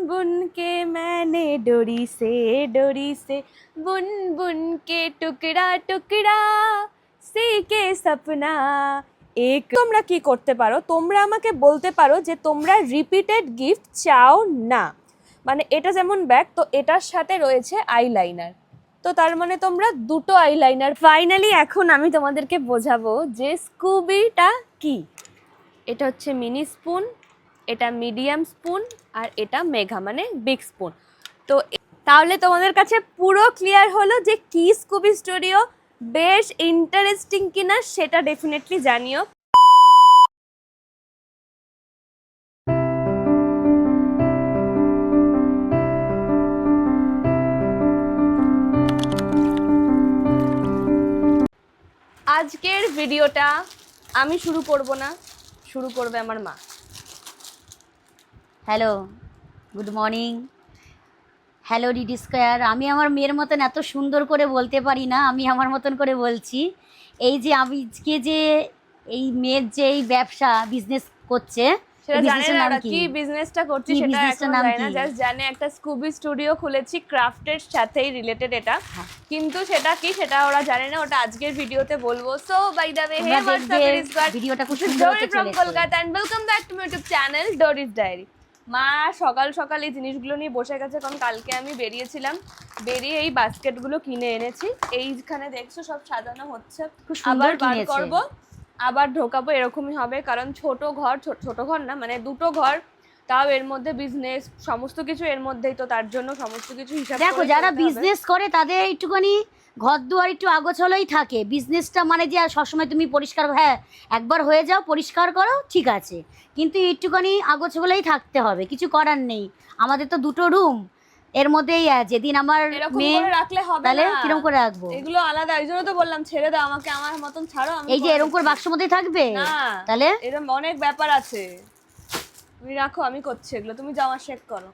बुन के मैंने डोरी से बुन बुन के टुकड़ा टुकड़ा सीके सपना एक। তোমরা কি করতে পারো, তোমরা আমাকে বলতে পারো যে তোমরা রিপিটেড গিফট চাও না। মানে এটা যেমন ব্যাগ, তো এটার সাথে রয়েছে আইলাইনার, তো তার মানে তোমরা দুটো আইলাইনার। ফাইনালি এখন আমি তোমাদেরকে বোঝাবো যে স্কুবিটা কি। এটা হচ্ছে মিনি স্পুন, এটা মিডিয়াম স্পুন, আর এটা মেঘা মানে বিগ স্পুন। তো তাহলে তোমাদের কাছে পুরো ক্লিয়ার হলো যে কি স্কুবি স্টুডিও। বেশ ইন্টারেস্টিং কিনা সেটা ডেফিনেটলি জানিও। আজকের ভিডিওটা আমি শুরু করব না, শুরু করবে আমার মা। Hello, good morning. Hello DD square. আমি আমার মেয়ের মতন এত সুন্দর করে বলতে পারি না, আমি আমার মতন করে বলছি। এই যে আজকে যে এই মেয়ের যে এই ব্যবসা বিজনেস করছে, সেটা জানে না কি বিজনেসটা করছি, সেটা এখন জানে না, জাস্ট জানে একটা স্কুবি স্টুডিও খুলেছি ক্রাফটের সাথেই রিলেটেড এটা, কিন্তু সেটা কি সেটা ওরা জানে না, ওটা আজকের ভিডিওতে বলবো। So by the way, hey what's up, ভিডিওটা খুব সুন্দর হতে চলেছে। From Kolkata and welcome back to my YouTube channel Doris diary. মা সকাল সকাল এই জিনিসগুলো নিয়ে বসে গেছে, কারণ কালকে আমি বেরিয়েছিলাম, বেরিয়ে এই বাস্কেটগুলো কিনে এনেছি। এইখানে দেখছো সব সাজানো হচ্ছে, আবার বার করবো, আবার ঢোকাবো, এরকমই হবে। কারণ ছোট ঘর না, মানে দুটো ঘর, তাও এর মধ্যে বিজনেস, সমস্ত কিছু এর মধ্যেই, তো তার জন্য সমস্ত কিছু হিসাব করে। দেখো, যারা বিজনেস করে তাদের একটুখানি ঘর দুয়ার একটু আগোছালোই থাকে। বিজনেসটা মানে যে সবসময় তুমি পরিষ্কার, হ্যাঁ একবার হয়ে যাও পরিষ্কার করো ঠিক আছে, কিন্তু একটুখানি আগোছালোই থাকতে হবে, কিছু করার নেই। আমাদের তো দুটো রুম, এর মধ্যেই যেদিন আমার মেয়ে রাখলে হবে, তাহলে কিরকম করে রাখবো? এগুলো আলাদা, এই জন্য তো বললাম ছেড়ে দাও আমাকে, আমার মতন ছাড়ো। এই যে এরকম করে বাক্সের মধ্যেই থাকবে না, তাহলে এরকম অনেক ব্যাপার আছে। তুমি রাখো, আমি করছি এগুলো, তুমি যাও শেক করো,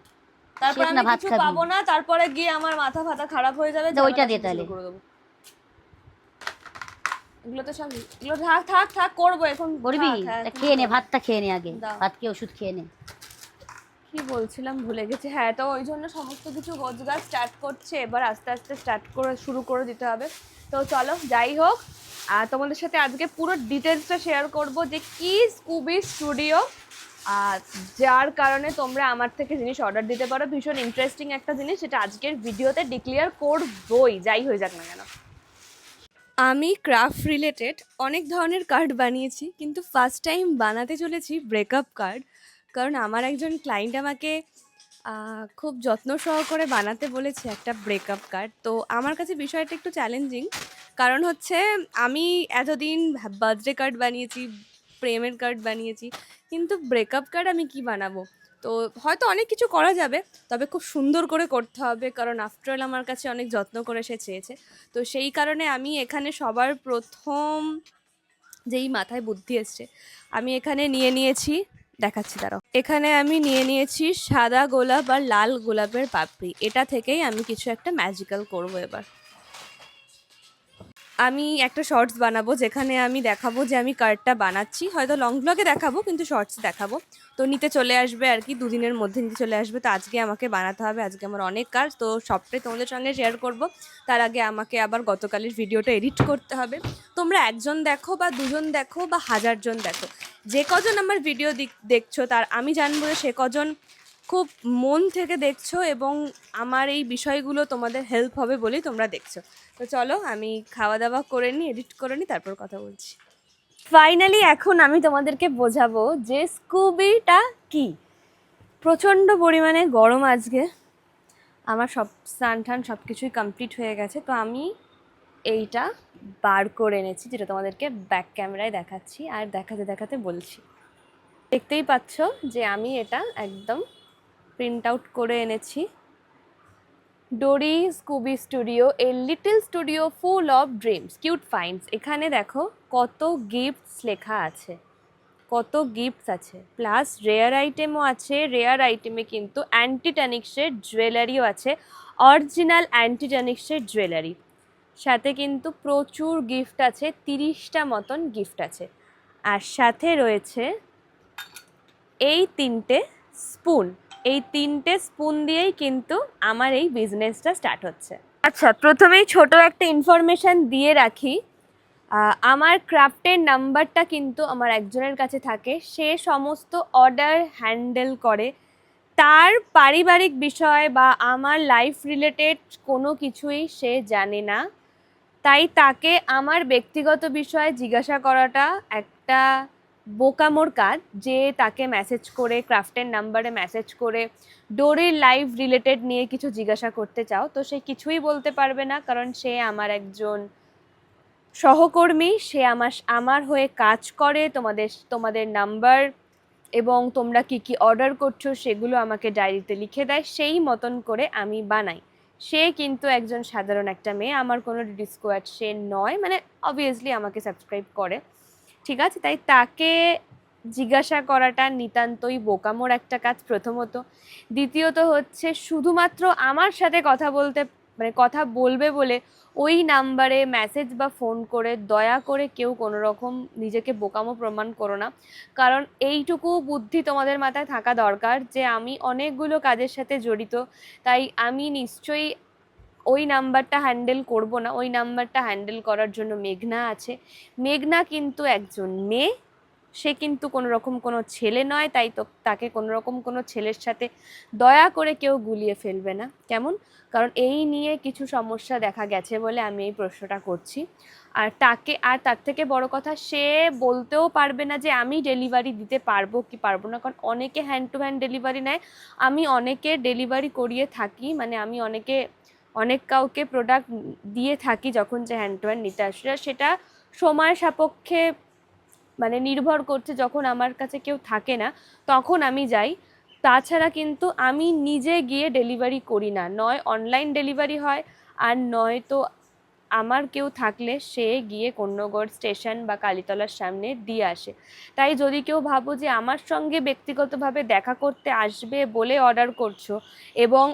তারপর আমি কিছু পাবো না, তারপরে গিয়ে আমার মাথা ফাতা খারাপ হয়ে যাবে। ওইটা দিয়ে তাহলে করে দেবো। এগুলো তো সব, এগুলো থাক থাক থাক, করবো এখন। করবি? খেয়ে নে, ভাতটা খেয়ে নে আগে, ভাত খেয়ে ওষুধ খেয়ে নে। কি বলছিলাম ভুলে গেছি। হ্যাঁ, তো ওই জন্য সমস্ত কিছু গোছগাছ স্টার্ট করছে, এবার আস্তে আস্তে শুরু করে দিতে হবে। তো চলো, যাই হোক, আর তোমাদের সাথে আজকে পুরো ডিটেলসটা শেয়ার করব যে কি স্কুবি স্টুডিও, আর যার কারণে তোমরা আমার থেকে জিনিস অর্ডার দিতে পারো। ভীষণ ইন্টারেস্টিং একটা জিনিস, সেটা আজকের ভিডিওতে ডিক্লেয়ার করবই, যাই হয়ে যাক না কেন। আমি ক্রাফট রিলেটেড অনেক ধরনের কার্ড বানিয়েছি, কিন্তু ফার্স্ট টাইম বানাতে চলেছি ব্রেকআপ কার্ড। কারণ আমার একজন ক্লায়েন্ট আমাকে খুব যত্ন সহকারে বানাতে বলেছে একটা ব্রেকআপ কার্ড। তো আমার কাছে বিষয়টা একটু চ্যালেঞ্জিং, কারণ হচ্ছে আমি এতদিন বার্থডে কার্ড বানিয়েছি, প্রেমের কার্ড বানিয়েছি, কিন্তু ব্রেকআপ কার্ড আমি কি বানাবো। তো হয়তো অনেক কিছু করা যাবে, তবে খুব সুন্দর করে করতে হবে, কারণ আফটারঅল আমার কাছে অনেক যত্ন করে সে চেয়েছে। তো সেই কারণে আমি এখানে সবার প্রথম যেই মাথায় বুদ্ধি এসছে, আমি এখানে নিয়ে নিয়েছি, দেখাচ্ছি দাঁড়াও। এখানে আমি নিয়ে নিয়েছি সাদা গোলাপ আর লাল গোলাপের পাপড়ি। এটা থেকেই আমি কিছু একটা ম্যাজিক্যাল করবো। এবার আমি একটা শর্টস বানাবো, যেখানে আমি দেখাবো যে আমি কার্ডটা বানাচ্ছি, হয়তো লং ব্লগে দেখাবো, কিন্তু শর্টসে দেখাবো। তো নিতে চলে আসবে আর কি, দুদিনের মধ্যে নিতে চলে আসবে। তো আজকে আমাকে বানাতে হবে, আজকে আমার অনেক কাজ, তো সবটাই তোমাদের সঙ্গে শেয়ার করব। তার আগে আমাকে আবার গতকালের ভিডিওটা এডিট করতে হবে। তোমরা একজন দেখো বা দুজন দেখো বা 1000 জন দেখো, যে কজন আমার ভিডিও দেখছো, তার আমি জানবো যে সে কজন খুব মন থেকে দেখছো এবং আমার এই বিষয়গুলো তোমাদের হেল্প হবে বলেই তোমরা দেখছো। তো চলো, আমি খাওয়া দাওয়া করে নিই, এডিট করে নিই, তারপর কথা বলছি। ফাইনালি এখন আমি তোমাদেরকে বোঝাবো যে স্কুবিটা কি। প্রচণ্ড পরিমাণে গরম আজকে, আমার সব স্নান টান সব কিছুই কমপ্লিট হয়ে গেছে। তো আমি এইটা বার করে এনেছি, যেটা তোমাদেরকে ব্যাক ক্যামেরায় দেখাচ্ছি আর দেখাতে দেখাতে বলছি। দেখতেই পাচ্ছ যে আমি এটা একদম প্রিন্ট আউট করে এনেছি। Dory Scooby studio, a little studio full of dreams, cute finds. এখানে দেখো কত গিফটস লেখা আছে, কত গিফটস আছে, প্লাস রেয়ার আইটেমও আছে। রেয়ার আইটেমে কিন্তু অ্যান্টিটনিক্সের জুয়েলারিও আছে, অরিজিনাল অ্যান্টিটনিক্সের জুয়েলারি। সাথে কিন্তু প্রচুর গিফট আছে, 30টা মতন গিফট আছে। আর সাথে রয়েছে এই 3টে স্পুন, এই 3টে স্পুন দিয়েই কিন্তু আমার এই বিজনেসটা স্টার্ট হচ্ছে। আচ্ছা, প্রথমেই ছোট একটা ইনফরমেশন দিয়ে রাখি, আমার ক্রাফটের নাম্বারটা কিন্তু আমার একজনের কাছে থাকে, সে সমস্ত অর্ডার হ্যান্ডেল করে। তার পারিবারিক বিষয় বা আমার লাইফ রিলেটেড কোনো কিছুই সে জানে না, তাই তাকে আমার ব্যক্তিগত বিষয়ে জিজ্ঞাসা করাটা একটা বোকামোর কাজ। যে তাকে মেসেজ করে, ক্রাফটের নাম্বারে মেসেজ করে ডোরির লাইফ রিলেটেড নিয়ে কিছু জিজ্ঞাসা করতে চাও, তো সে কিছুই বলতে পারবে না, কারণ সে আমার একজন সহকর্মী, সে আমার হয়ে কাজ করে। তোমাদের নাম্বার এবং তোমরা কি কি অর্ডার করছো সেগুলো আমাকে ডায়েরিতে লিখে দেয়, সেই মতন করে আমি বানাই। সে কিন্তু একজন সাধারণ একটা মেয়ে, আমার কোনো ডিডি স্কোয়াড সে নয়, মানে অবভিয়াসলি আমাকে সাবস্ক্রাইব করে, ঠিক আছে? তাই তাকে জিজ্ঞাসা করাটা নিতান্তই বোকামোর একটা কাজ প্রথমত। দ্বিতীয়ত হচ্ছে, শুধুমাত্র আমার সাথে কথা বলতে, মানে কথা বলবে বলে ওই নাম্বারে মেসেজ বা ফোন করে দয়া করে কেউ কোনো রকম নিজেকে বোকামো প্রমাণ করো না। কারণ এইটুকু বুদ্ধি তোমাদের মাথায় থাকা দরকার যে আমি অনেকগুলো কাজের সাথে জড়িত, তাই আমি নিশ্চয়ই ওই নাম্বারটা হ্যান্ডেল করব না। ওই নাম্বারটা হ্যান্ডেল করার জন্য মেঘনা আছে। মেঘনা কিন্তু একজন মেয়ে, সে কিন্তু কোনো রকম কোনো ছেলে নয়, তাই তো তাকে কোনো রকম কোনো ছেলের সাথে দয়া করে কেউ গুলিয়ে ফেলবে না, কেমন? কারণ এই নিয়ে কিছু সমস্যা দেখা গেছে বলে আমি এই প্রশ্নটা করছি। আর তার থেকে বড় কথা, সে বলতেও পারবে না যে আমি ডেলিভারি দিতে পারবো কি পারবো না, কারণ অনেকে হ্যান্ড টু হ্যান্ড ডেলিভারি নেয়। আমি অনেকে ডেলিভারি করিয়ে থাকি, মানে আমি অনেক কাউকে প্রোডাক্ট দিয়ে থাকি যখন যে হ্যান্ড টু হ্যান্ড নিতে আসে। সেটা সময় সাপেক্ষে মানে নির্ভর করছে, যখন আমার কাছে কেউ থাকে না তখন আমি যাই। তাছাড়া কিন্তু আমি নিজে গিয়ে ডেলিভারি করি না, নয় অনলাইন ডেলিভারি হয়, আর নয় তো আমার কেউ থাকলে সে গিয়ে কন্যগড় স্টেশন বা কালীতলার সামনে দিয়ে আসে। তাই যদি কেউ ভাবো যে আমার সঙ্গে ব্যক্তিগতভাবে দেখা করতে আসবে বলে অর্ডার করছো, এবং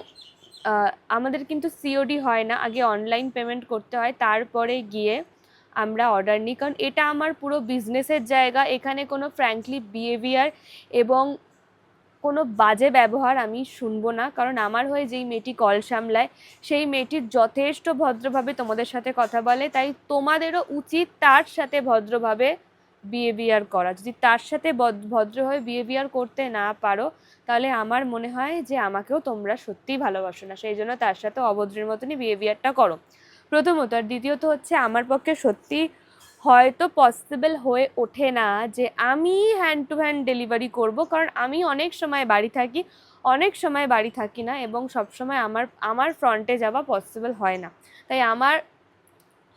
আমাদের কিন্তু সিওডি হয় না, আগে অনলাইন পেমেন্ট করতে হয়, তারপরে গিয়ে আমরা অর্ডার নিই, কারণ এটা আমার পুরো বিজনেসের জায়গা। এখানে কোনো ফ্র্যাঙ্কলি বিহেভিয়ার এবং কোনো বাজে ব্যবহার আমি শুনবো না, কারণ আমার হয়ে যেই মেয়েটি কল সামলায় সেই মেয়েটির যথেষ্ট ভদ্রভাবে তোমাদের সাথে কথা বলে, তাই তোমাদেরও উচিত তার সাথে ভদ্রভাবে বিহেভিয়ার করা। যদি তার সাথে ভদ্রভাবে বিহেভিয়ার করতে না পারো, তাহলে আমার মনে হয় যে আমাকেও তোমরা সত্যিই ভালোবাসো না, সেই জন্য তার সাথে অভদ্রের মতনই বিহেভিয়ারটা করো, প্রথমত। আর দ্বিতীয়ত হচ্ছে, আমার পক্ষে সত্যি হয়তো পসিবল হয়ে ওঠে না যে আমি হ্যান্ড টু হ্যান্ড ডেলিভারি করব, কারণ আমি অনেক সময় বাড়ি থাকি, অনেক সময় বাড়ি থাকি না, এবং সব সময় আমার ফ্রন্টে যাওয়া পসিবল হয় না। তাই আমার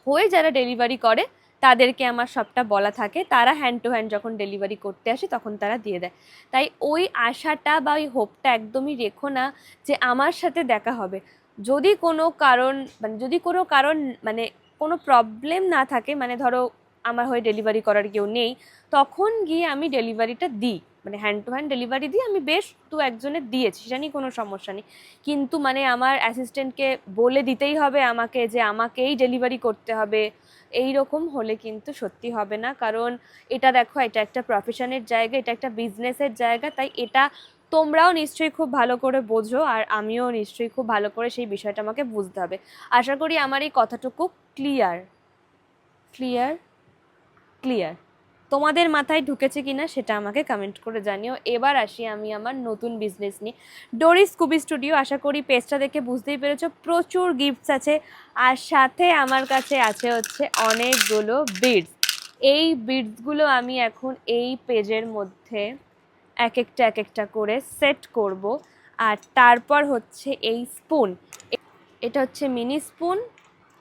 হয়ে যারা ডেলিভারি করে তাদেরকে আমার সবটা বলা থাকে, তারা হ্যান্ড টু হ্যান্ড যখন ডেলিভারি করতে আসে তখন তারা দিয়ে দেয়। তাই ওই আশাটা বা ওই হোপটা একদমই রেখো না যে আমার সাথে দেখা হবে। যদি কোনো কারণ মানে কোনো প্রবলেম না থাকে, মানে ধরো আমার হয়ে ডেলিভারি করার কেউ নেই, তখন গিয়ে আমি ডেলিভারিটা দিই, মানে হ্যান্ড টু হ্যান্ড ডেলিভারি দিই। আমি বেশ একজনের দিয়েছি, সেটা নিয়ে কোনো সমস্যা নেই, কিন্তু মানে আমার অ্যাসিস্ট্যান্টকে বলে দিতেই হবে আমাকে যে আমাকেই ডেলিভারি করতে হবে, এই রকম হলে কিন্তু সত্যি হবে না। কারণ এটা দেখো, এটা একটা প্রফেশনের জায়গা, এটা একটা বিজনেসের জায়গা, তাই এটা তোমরাও নিশ্চয়ই খুব ভালো করে বোঝো, আর আমিও নিশ্চয়ই খুব ভালো করে সেই বিষয়টা আমাকে বুঝতে হবে। আশা করি আমার এই কথাটুকু ক্লিয়ার ক্লিয়ার ক্লিয়ার তোমাদের মাথায় ঢুকেছে কিনা সেটা আমাকে কমেন্ট করে জানিও। এবার আসি আমি আমার নতুন বিজনেস নিয়ে, ডোরি স্কুবি স্টুডিও। আশা করি পেজটা দেখে বুঝতেই পেরেছো, প্রচুর গিফটস আছে, আর সাথে আমার কাছে আছে হচ্ছে অনেকগুলো বিডস। এই বিডসগুলো আমি এখন এই পেজের মধ্যে এক একটা করে সেট করব। আর তারপর হচ্ছে এই স্পুন, এটা হচ্ছে মিনি স্পুন,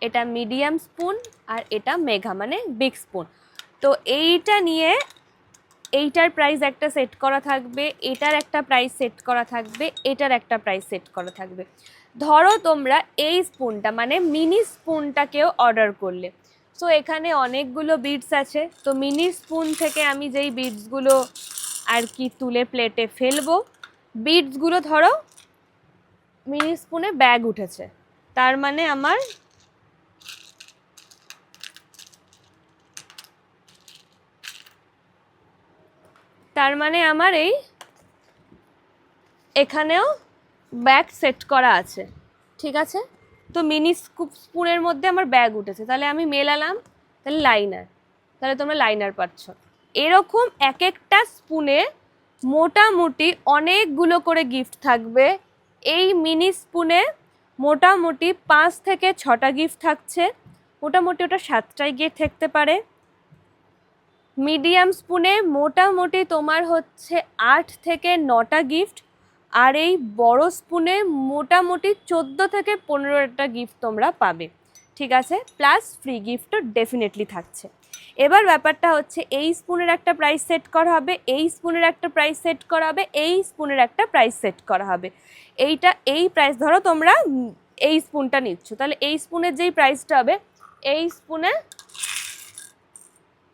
এটা মিডিয়াম স্পুন, আর এটা মেঘা মানে বিগ স্পুন। তো এইটা নিয়ে এইটার প্রাইস একটা সেট করা থাকবে, এটার একটা প্রাইস সেট করা থাকবে, এটার একটা প্রাইস সেট করা থাকবে। ধরো তোমরা এই স্পুনটা মানে মিনি স্পুনটাকেও অর্ডার করলে, সো এখানে অনেকগুলো বিডস আছে, তো মিনি স্পুন থেকে আমি যেই বিডসগুলো আর কি তুলে প্লেটে ফেলবো, বিডসগুলো ধরো মিনি স্পুনে ব্যাগ উঠেছে, তার মানে আমার এই এখানেও ব্যাগ সেট করা আছে, ঠিক আছে। তো মিনি স্পুনের মধ্যে আমার ব্যাগ উঠেছে, তাহলে আমি মেলালাম, তাহলে লাইনার, তাহলে তোমরা লাইনার পাচ্ছ। এরকম এক একটা স্পুনে মোটামুটি অনেকগুলো করে গিফট থাকবে। এই মিনি স্পুনে মোটামুটি 5 থেকে 6টা গিফট থাকছে, মোটামুটি ওটা 7টাই গিয়ে থাকতে পারে। মিডিয়াম স্পুনে মোটামুটি তোমার হচ্ছে 8 থেকে 9টা গিফট, আর এই বড় স্পুনে মোটামুটি 14 থেকে 15টা গিফট তোমরা পাবে, ঠিক আছে। প্লাস ফ্রি গিফটও ডেফিনেটলি থাকছে। এবার ব্যাপারটা হচ্ছে এই স্পুনের একটা প্রাইস সেট করা হবে, এই স্পুনের একটা প্রাইস সেট করা হবে, এই স্পুনের একটা প্রাইস সেট করা হবে। এই প্রাইস ধরো তোমরা এই স্পুনটা নিচ্ছ, তাহলে এই স্পুনের যেই প্রাইসটা হবে, এই স্পুনে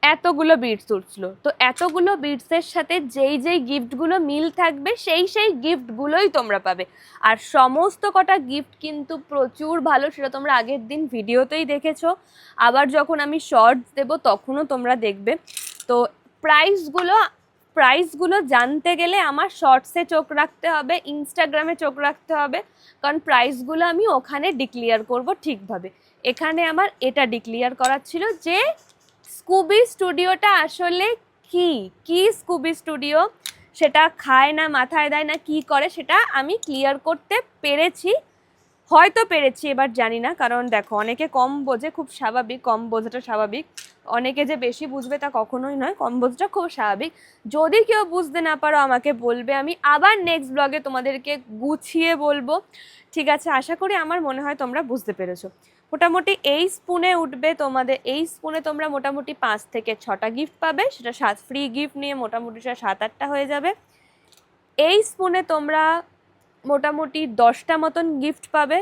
এতগুলো বিটস উঠছিল, তো এতগুলো বিটসের সাথে যেই যেই গিফটগুলো মিল থাকবে সেই গিফটগুলোই তোমরা পাবে। আর সমস্ত কটা গিফট কিন্তু প্রচুর ভালো, সেটা তোমরা আগের দিন ভিডিওতেই দেখেছো, আবার যখন আমি শর্টস দেবো তখনও তোমরা দেখবে। তো প্রাইসগুলো জানতে গেলে আমার শর্টসে চোখ রাখতে হবে, ইনস্টাগ্রামে চোখ রাখতে হবে, কারণ প্রাইসগুলো আমি ওখানে ডিক্লিয়ার করব ঠিকভাবে। এখানে আমার এটা ডিক্লিয়ার করার ছিল যে স্কুবি স্টুডিওটা আসলে কি স্কুবি স্টুডিও, সেটা খায় না মাথায় দেয় না কি করে, সেটা আমি ক্লিয়ার করতে পেরেছি, হয়তো পেরেছি, এবার জানি না। কারণ দেখো অনেকে কম বোঝে, খুব স্বাভাবিক, কম বোঝাটা স্বাভাবিক। অনেকে যে বেশি বুঝবে তা কখনোই নয়, কম বোঝাটা খুব স্বাভাবিক। যদি কেউ বুঝতে না পারো আমাকে বলবে, আমি আবার নেক্সট ব্লগে তোমাদেরকে গুছিয়ে বলবো, ঠিক আছে। আশা করি, আমার মনে হয় তোমরা বুঝতে পেরেছো। মোটামুটি এই স্পুনে উঠবে তোমাদের, এই স্পুনে তোমরা মোটামুটি 5 থেকে 6টা গিফট পাবে, সেটা ফ্রি গিফট নিয়ে মোটামুটি সেটা 7-8টা হয়ে যাবে। এই স্পুনে তোমরা মোটামুটি 10টা মতন গিফট পাবে,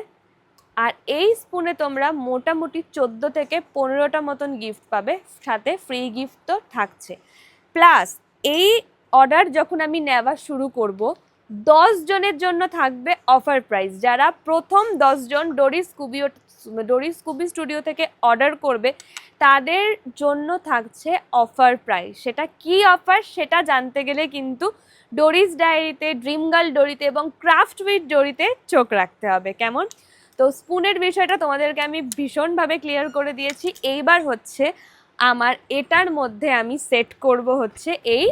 আর এই স্পুনে তোমরা মোটামুটি 14 থেকে 15টা মতন গিফট পাবে, সাথে ফ্রি গিফট তো থাকছে। প্লাস এই অর্ডার যখন আমি নেওয়া শুরু করব, 10 জনের জন্য থাকবে অফার প্রাইস। যারা প্রথম 10 জন ডোরি স্কুবি স্টুডিও থেকে অর্ডার করবে, তাদের জন্য থাকছে অফার প্রাইস। সেটা কি অফার, সেটা জানতে গেলে কিন্তু ডোরিস ডায়েরিতে, ড্রিম গার্ল ডোরিতে এবং ক্রাফট উইথ ডোরিতে চোখ রাখতে হবে, কেমন? তো স্পুনের বিষয়টা তোমাদেরকে আমি ভীষণভাবে ক্লিয়ার করে দিয়েছি। এইবার হচ্ছে আমার এটার মধ্যে আমি সেট করব হচ্ছে এই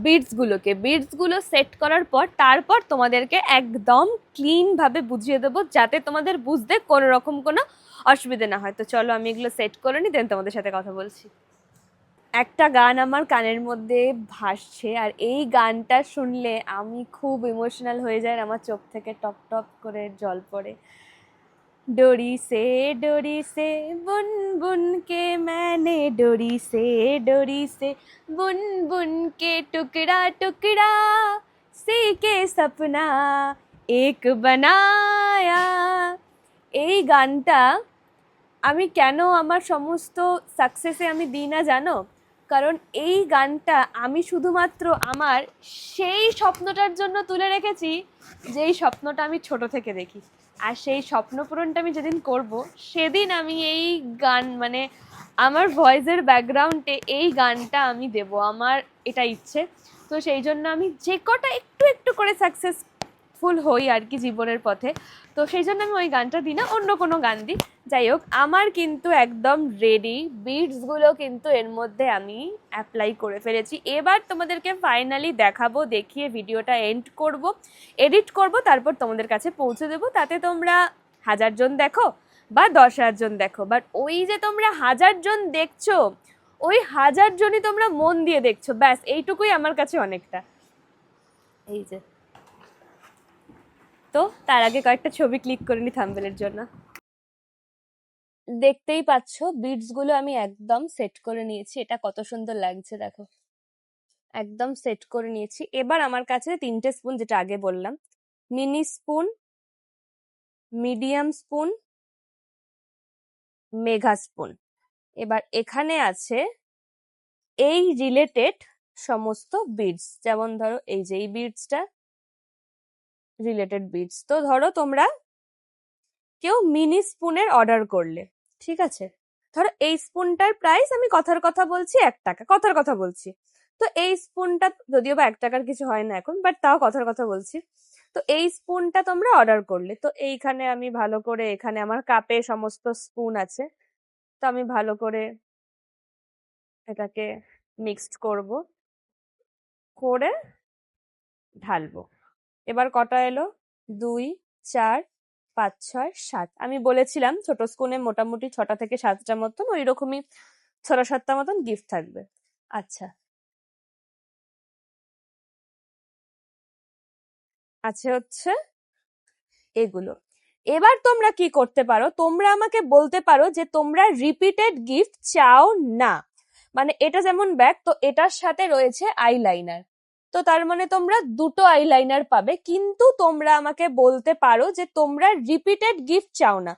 বিটসগুলো সেট করার পর তারপর তোমাদেরকে একদম ক্লিনভাবে বুঝিয়ে দেবো, যাতে তোমাদের বুঝতে কোনো রকম কোনো অসুবিধা না হয়। তো চলো আমি এগুলো সেট করে নিই, দেন তোমাদের সাথে কথা বলছি। একটা গান আমার কানের মধ্যে ভাসছে, আর এই গানটা শুনলে আমি খুব ইমোশনাল হয়ে যাই, আমার চোখ থেকে টপ টপ করে জল পড়ে। डोरी से बुन बुन के मैंने डोरी से बुन बुन के टुकड़ा टुकड़ा सी के सपना एक बनाया। এই গানটা আমি কেন আমার সমস্ত সাকসেসে আমি দিই না জানো? কারণ এই গানটা আমি শুধুমাত্র আমার সেই স্বপ্নটার জন্য তুলে রেখেছি, যেই স্বপ্নটা আমি ছোট থেকে দেখি। আর সেই স্বপ্ন পূরণটা আমি যেদিন করব, সেদিন আমি এই গান, মানে আমার ভয়েসের ব্যাকগ্রাউন্ডে এই গানটা আমি দেব, আমার এটা ইচ্ছে। তো সেই জন্য আমি যে কটা একটু একটু করে সাকসেসফুল হই আর কি জীবনের পথে, তো সেই জন্য আমি ওই গানটা দিই না, অন্য কোনো গান দিই। যাই হোক, আমার কিন্তু একদম রেডি, বিটসগুলো কিন্তু এর মধ্যে আমি অ্যাপ্লাই করে ফেলেছি। এবার তোমাদেরকে ফাইনালি দেখাবো, দেখিয়ে ভিডিওটা এডিট করব, তারপর তোমাদের কাছে পৌঁছে দেবো। তাতে তোমরা 1000 জন দেখো বা 10,000 জন দেখো, বাট ওই যে তোমরা 1000 জন দেখছো, ওই 1000 জনই তোমরা মন দিয়ে দেখছো, ব্যাস এইটুকুই আমার কাছে অনেকটা। এই যে, তো তার আগে কয়েকটা ছবি ক্লিক করে নি থাম্বনেলের জন্য। দেখতেই পাচ্ছ বিটসগুলো আমি একদম সেট করে নিয়েছি, এটা কত সুন্দর লাগছে দেখো, একদম সেট করে নিয়েছি। এবার আমার কাছে 3টে স্পুন, যেটা আগে বললাম, mini spoon, medium spoon, mega spoon. এবার এখানে আছে এই রিলেটেড সমস্ত বিটস, যেমন ধরো এই যে এই বিটসটা রিলেটেড বিটস। তো ধরো তোমরা কেউ মিনি স্পুনের অর্ডার করলে, ঠিক আছে, ধরো এই স্পুনটার প্রাইস, আমি কথার কথা বলছি 1 টাকা, কথার কথা বলছি, তো এই স্পুনটা যদিও বা 1 টাকার কিছু হয় না এখন, বাট তাও কথার কথা বলছি। তো এই স্পুনটা তোমরা অর্ডার করলে, তো এইখানে আমি ভালো করে, এখানে আমার কাপে সমস্ত স্পুন আছে, তো আমি ভালো করে এটাকে মিক্সড করব, করে ঢালবো। এবার কটা এলো? 2, 4, 5, 6, 7। আমি বলেছিলাম ছোট স্পুনে মোটামুটি 6টা থেকে 7টা মতন, ওই রকমই 6-7টা মতন গিফট থাকবে। আচ্ছা, আছে হচ্ছে এগুলো। এবার তোমরা কি করতে পারো, তোমরা আমাকে বলতে পারো যে তোমরা রিপিটেড গিফট চাও না। মানে এটা যেমন ব্যাগ, তো এটার সাথে রয়েছে আইলাইনার, তো তার মানে তোমরা 2টো আইলাইনার পাবে, কিন্তু তোমরা আমাকে বলতে পারো যে তোমরা রিপিটেড গিফট চাও না।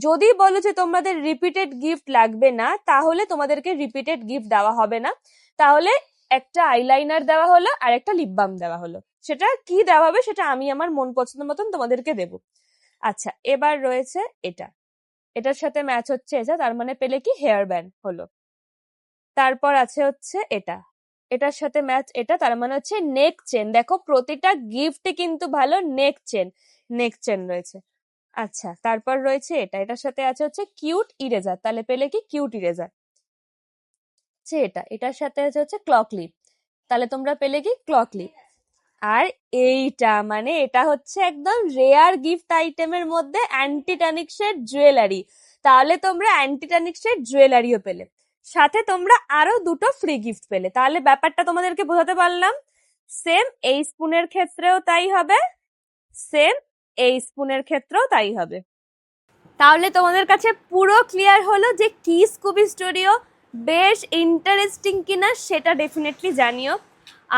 যদি বলো যে তোমাদের রিপিটেড গিফট লাগবে না, তাহলে তোমাদেরকে রিপিটেড গিফট দেওয়া হবে না, তাহলে একটা আইলাইনার দেওয়া হলো আর একটা লিপ বাম দেওয়া হলো। সেটা কি দেওয়া হবে সেটা আমি আমার মন পছন্দ মতন তোমাদেরকে দেবো। আচ্ছা, এবার রয়েছে এটা, এটার সাথে ম্যাচ হচ্ছে এটা, তার মানে পেলে কি হেয়ার ব্যান্ড হলো। তারপর আছে হচ্ছে এটা, এটার সাথে ম্যাচ এটা, তার মানে হচ্ছে নেক চেন। দেখো প্রতিটা গিফটে কিন্তু ভালো নেক চেন রয়েছে। আচ্ছা, তারপর রয়েছে এটা, এটার সাথে আছে হচ্ছে কিউট ইরেজার, তাহলে পেলে কি কিউট ইরেজার। এটা, এটার সাথে আছে হচ্ছে ক্লক ক্লিপ, তাহলে তোমরা পেলে কি ক্লক ক্লিপ। আর এইটা মানে এটা হচ্ছে একদম রেয়ার গিফট আইটেমের মধ্যে অ্যান্টিটানিক্সের জুয়েলারি, তাহলে তোমরা অ্যান্টিটানিক্সের জুয়েলারিও পেলে, সাথে তোমরা আরো 2টো ফ্রি গিফট পেলে। তাহলে ব্যাপারটা তোমাদেরকে বোঝাতে পারলাম। সেম এই স্পুনের ক্ষেত্রেও তাই হবে, সেম এই স্পুনের ক্ষেত্রেও তাই হবে। তাহলে তোমাদের কাছে পুরো ক্লিয়ার হলো যে কি স্কুবি স্টুডিও বেশ ইন্টারেস্টিং কিনা, সেটা ডেফিনেটলি জানিও।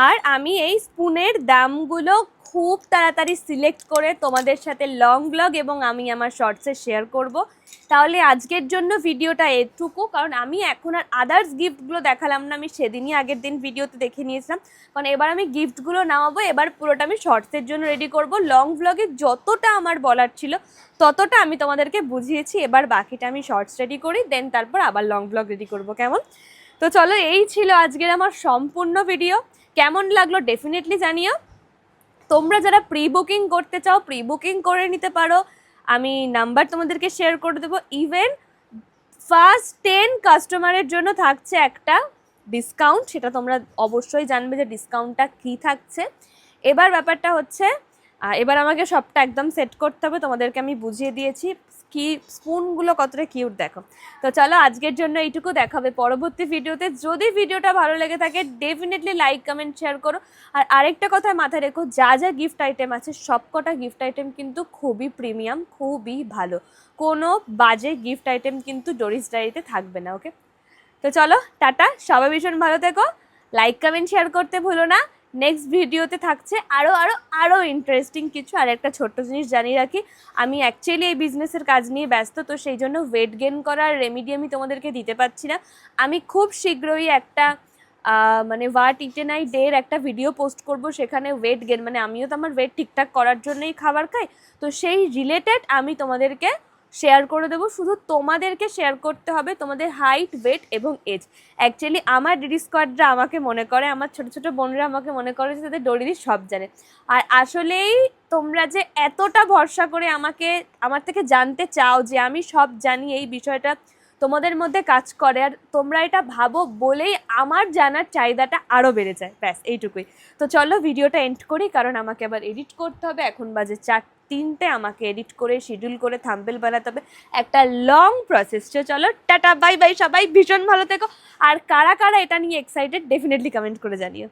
আর আমি এই স্পুনের দামগুলো খুব তাড়াতাড়ি সিলেক্ট করে তোমাদের সাথে লং ব্লগ এবং আমি আমার শর্টসে শেয়ার করব। তাহলে আজকের জন্য ভিডিওটা এটুকু, কারণ আমি এখন আর আদার্স গিফটগুলো দেখালাম না, আমি সেদিনই আগের দিন ভিডিওতে দেখে নিয়েছিলাম, কারণ এবার আমি গিফটগুলো নামাবো, এবার পুরোটা আমি শর্টসের জন্য রেডি করব। লং ব্লগে যতটা আমার বলার ছিল ততটা আমি তোমাদেরকে বুঝিয়েছি, এবার বাকিটা আমি শর্টস রেডি করি, দেন তারপর আবার লং ব্লগ রেডি করব, কেমন? তো চলো, এই ছিল আজকের আমার সম্পূর্ণ ভিডিও। কেমন লাগলো ডেফিনেটলি জানিও। তোমরা যারা প্রি বুকিং করতে চাও প্রি বুকিং করে নিতে পারো, আমি নাম্বার তোমাদেরকে শেয়ার করে দেবো। ইভেন ফার্স্ট 10 কাস্টমারের জন্য থাকছে একটা ডিসকাউন্ট, সেটা তোমরা অবশ্যই জানবে যে ডিসকাউন্টটা কি থাকছে। এবার ব্যাপারটা হচ্ছে, এবার আমাকে সবটা একদম সেট করতে হবে, তোমাদেরকে আমি বুঝিয়ে দিয়েছি কি স্পুনগুলো কতটা কিউট দেখো। তো চলো আজকের জন্য এইটুকু, দেখাবে পরবর্তী ভিডিওতে। যদি ভিডিওটা ভালো লেগে থাকে ডেফিনেটলি লাইক কমেন্ট শেয়ার করো। আর আরেকটা কথা মাথায় রেখো, যা যা গিফট আইটেম আছে সবকটা গিফট আইটেম কিন্তু খুবই প্রিমিয়াম, খুবই ভালো, কোনো বাজে গিফট আইটেম কিন্তু ডোরিস ডায়েরিতে থাকবে না। ওকে, তো চলো টাটা, সবাই ভীষণ ভালো থেকো, লাইক কমেন্ট শেয়ার করতে ভুলো না। নেক্সট ভিডিওতে থাকছে আরো আরো আরো ইন্টারেস্টিং কিছু। আর একটা ছোট্ট জিনিস জানিয়ে রাখি, আমি অ্যাকচুয়ালি এই বিজনেসের কাজ নিয়ে ব্যস্ত, তো সেই জন্য ওয়েট গেইন করার রেমিডি আমি তোমাদেরকে দিতে পারছি না। আমি খুব শীঘ্রই একটা মানে হোয়াট ইটেন আই ডের একটা ভিডিও পোস্ট করব, সেখানে ওয়েট গেইন, মানে আমিও তো আমার ওয়েট ঠিকঠাক করার জন্যই খাবার খাই, তো সেই রিলেটেড আমি তোমাদেরকে শেয়ার করে দেবো। শুধু তোমাদেরকে শেয়ার করতে হবে তোমাদের হাইট, ওয়েট এবং এজ। অ্যাকচুয়ালি আমার ডিডি স্কোয়াডরা আমাকে মনে করে, আমার ছোটো ছোটো বোনরা আমাকে মনে করে যে তাদের ডোরিদি সব জানে। আর আসলেই তোমরা যে এতটা ভরসা করে আমাকে আমার থেকে জানতে চাও যে আমি সব জানি, এই বিষয়টা তোমাদের মধ্যে কাজ করে, আর তোমরা এটা ভাবো বলেই আমার জানার চাহিদাটা আরও বেড়ে যায়। ব্যাস এইটুকুই। তো চলো ভিডিওটা এন্ড করি, কারণ আমাকে আবার এডিট করতে হবে। এখন বাজে 4:03, আমাকে এডিট করে শিডিউল করে থাম্বনেল বানাতে হবে, একটা লং প্রসেস। চলো টাটা বাই বাই, সবাই ভীষণ ভালো থেকো। আর কারা কারা এটা নিয়ে এক্সাইটেড ডেফিনেটলি কমেন্ট করে জানিও।